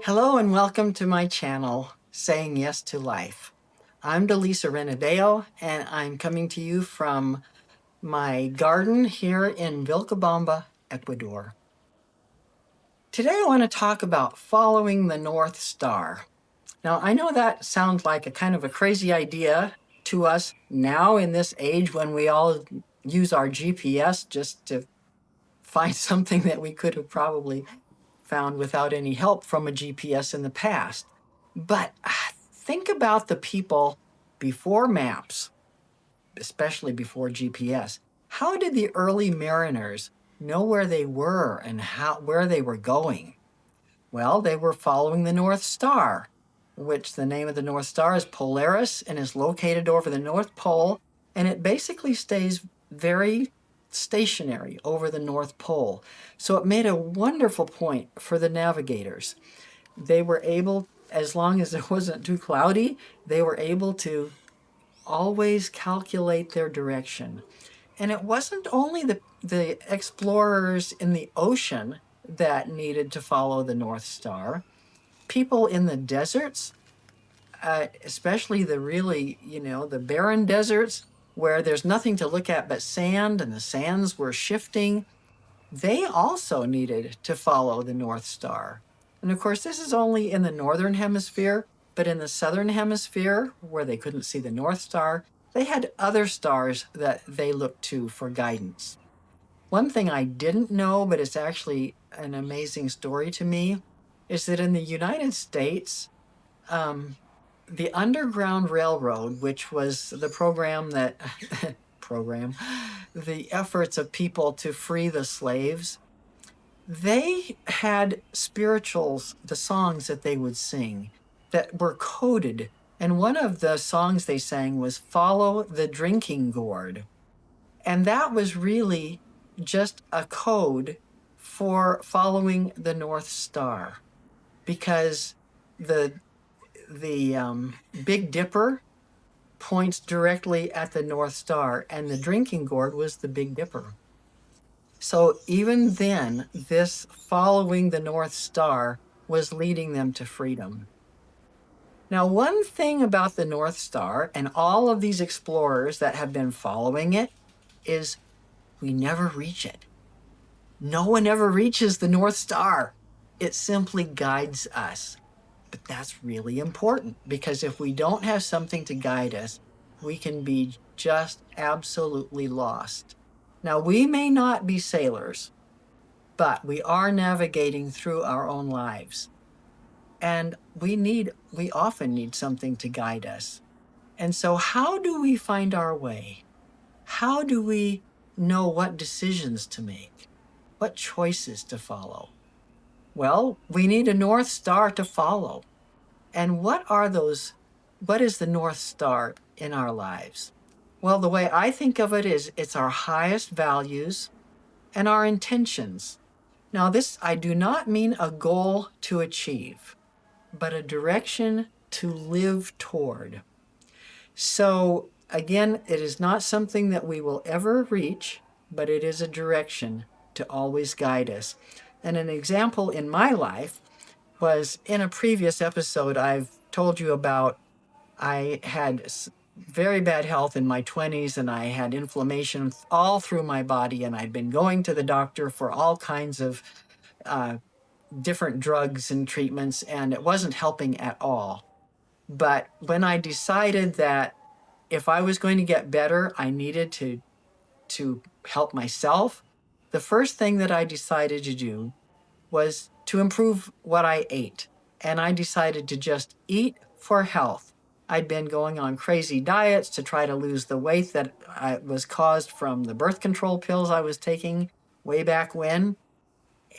Hello and welcome to my channel, Saying Yes to Life. I'm Delisa Renideo and I'm coming to you from my garden here in Vilcabamba, Ecuador. Today I want to talk about following the North Star. Now I know that sounds like a kind of a crazy idea to us now in this age when we all use our GPS just to find something that we could have probably found without any help from a GPS in the past. But think about the people before maps, especially before GPS. How did the early mariners know where they were and where they were going? Well, they were following the North Star, which the name of the North Star is Polaris and is located over the North Pole, and it basically stays very stationary over the North Pole. So it made a wonderful point for the navigators. They were able, as long as it wasn't too cloudy, they were able to always calculate their direction. And it wasn't only the explorers in the ocean that needed to follow the North Star. People in the deserts, especially the really, the barren deserts where there's nothing to look at but sand and the sands were shifting, they also needed to follow the North Star. And of course, this is only in the northern hemisphere, but in the southern hemisphere, where they couldn't see the North Star, they had other stars that they looked to for guidance. One thing I didn't know, but it's actually an amazing story to me, is that in the United States, the Underground Railroad, which was the program that the efforts of people to free the slaves, they had spirituals, the songs that they would sing that were coded. And one of the songs they sang was Follow the Drinking Gourd. And that was really just a code for following the North Star, because the Big Dipper points directly at the North Star, and the drinking gourd was the Big Dipper. So even then, this following the North Star was leading them to freedom. Now, one thing about the North Star and all of these explorers that have been following it is we never reach it. No one ever reaches the North Star. It simply guides us. But that's really important, because if we don't have something to guide us, we can be just absolutely lost. Now, we may not be sailors, but we are navigating through our own lives. And we often need something to guide us. And so how do we find our way? How do we know what decisions to make? What choices to follow? Well, we need a North Star to follow. And what is the North Star in our lives? Well, the way I think of it is it's our highest values and our intentions. Now, this, I do not mean a goal to achieve, but a direction to live toward. So again, it is not something that we will ever reach, but it is a direction to always guide us. And an example in my life was in a previous episode I've told you about. I had very bad health in my 20s, and I had inflammation all through my body, and I'd been going to the doctor for all kinds of different drugs and treatments, and it wasn't helping at all. But when I decided that if I was going to get better, I needed to help myself, the first thing that I decided to do was to improve what I ate. And I decided to just eat for health. I'd been going on crazy diets to try to lose the weight that was caused from the birth control pills I was taking way back when.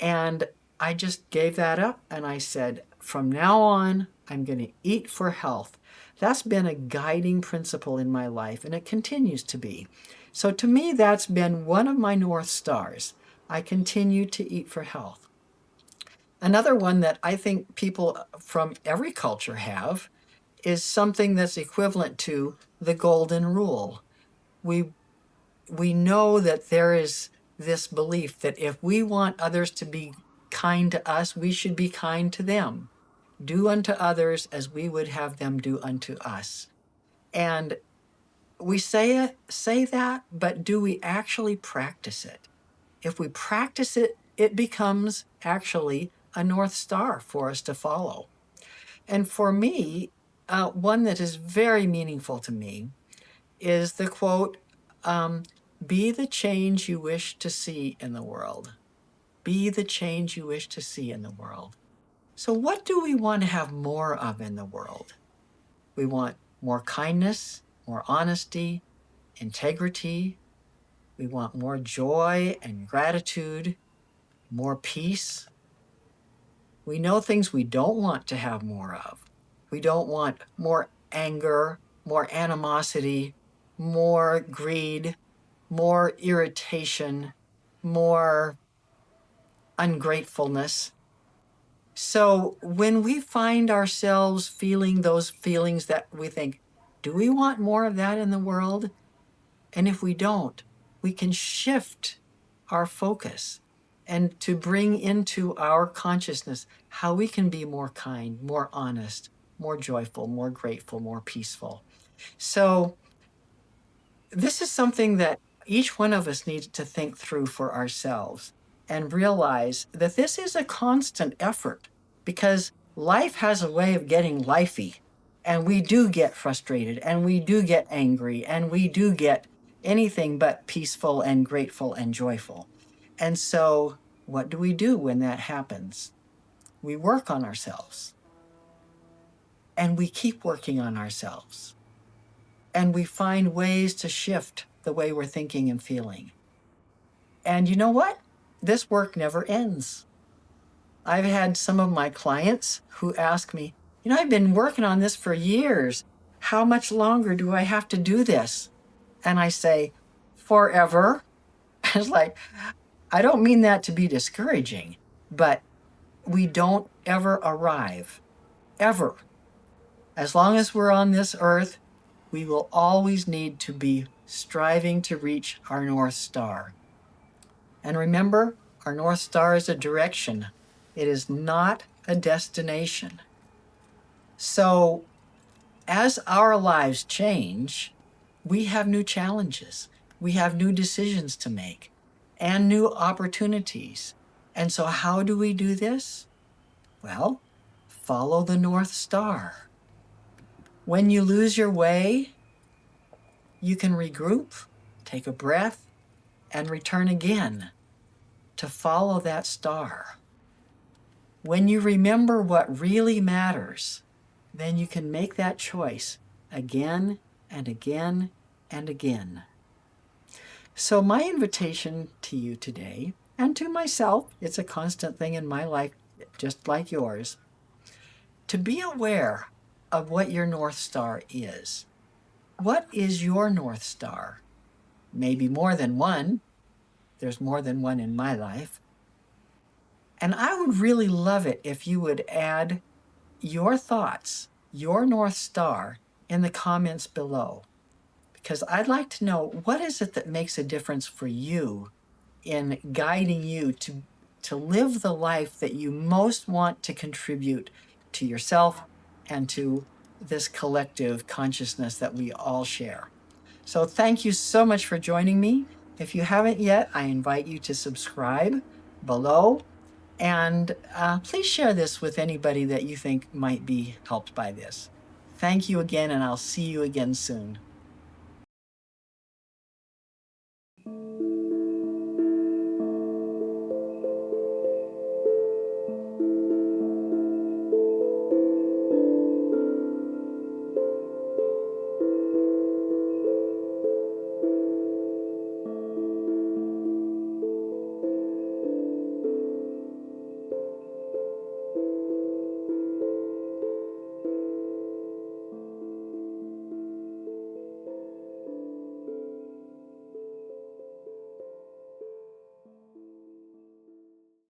And I just gave that up, and I said, from now on, I'm going to eat for health. That's been a guiding principle in my life, and it continues to be. So to me, that's been one of my North Stars. I continue to eat for health. Another one that I think people from every culture have is something that's equivalent to the golden rule. We know that there is this belief that if we want others to be kind to us, we should be kind to them. do unto others as we would have them do unto us. And we say that, but do we actually practice it? If we practice it, it becomes actually a North Star for us to follow. And for me, one that is very meaningful to me is the quote, be the change you wish to see in the world. Be the change you wish to see in the world. So what do we want to have more of in the world? We want more kindness, more honesty, integrity. We want more joy and gratitude, more peace. We know things we don't want to have more of. We don't want more anger, more animosity, more greed, more irritation, more ungratefulness. So when we find ourselves feeling those feelings that we think, do we want more of that in the world? And if we don't, we can shift our focus and to bring into our consciousness how we can be more kind, more honest, more joyful, more grateful, more peaceful. So this is something that each one of us needs to think through for ourselves and realize that this is a constant effort, because life has a way of getting lifey, and we do get frustrated, and we do get angry, and we do get anything but peaceful and grateful and joyful. And so what do we do when that happens? We work on ourselves, and we keep working on ourselves, and we find ways to shift the way we're thinking and feeling. And you know what? This work never ends. I've had some of my clients who ask me, I've been working on this for years. How much longer do I have to do this? And I say, forever. It's like, I don't mean that to be discouraging, but we don't ever arrive, ever. As long as we're on this earth, we will always need to be striving to reach our North Star. And remember, our North Star is a direction. It is not a destination. So as our lives change, we have new challenges. We have new decisions to make and new opportunities. And so how do we do this? Well, follow the North Star. When you lose your way, you can regroup, take a breath, and return again to follow that star. When you remember what really matters, then you can make that choice again and again and again. So my invitation to you today, and to myself, it's a constant thing in my life, just like yours, to be aware of what your North Star is. What is your North Star? Maybe more than one. There's more than one in my life. And I would really love it if you would add your thoughts, your North Star, in the comments below, because I'd like to know, what is it that makes a difference for you in guiding you to live the life that you most want to contribute to yourself and to this collective consciousness that we all share. So thank you so much for joining me. If you haven't yet, I invite you to subscribe below, and please share this with anybody that you think might be helped by this. Thank you again, and I'll see you again soon.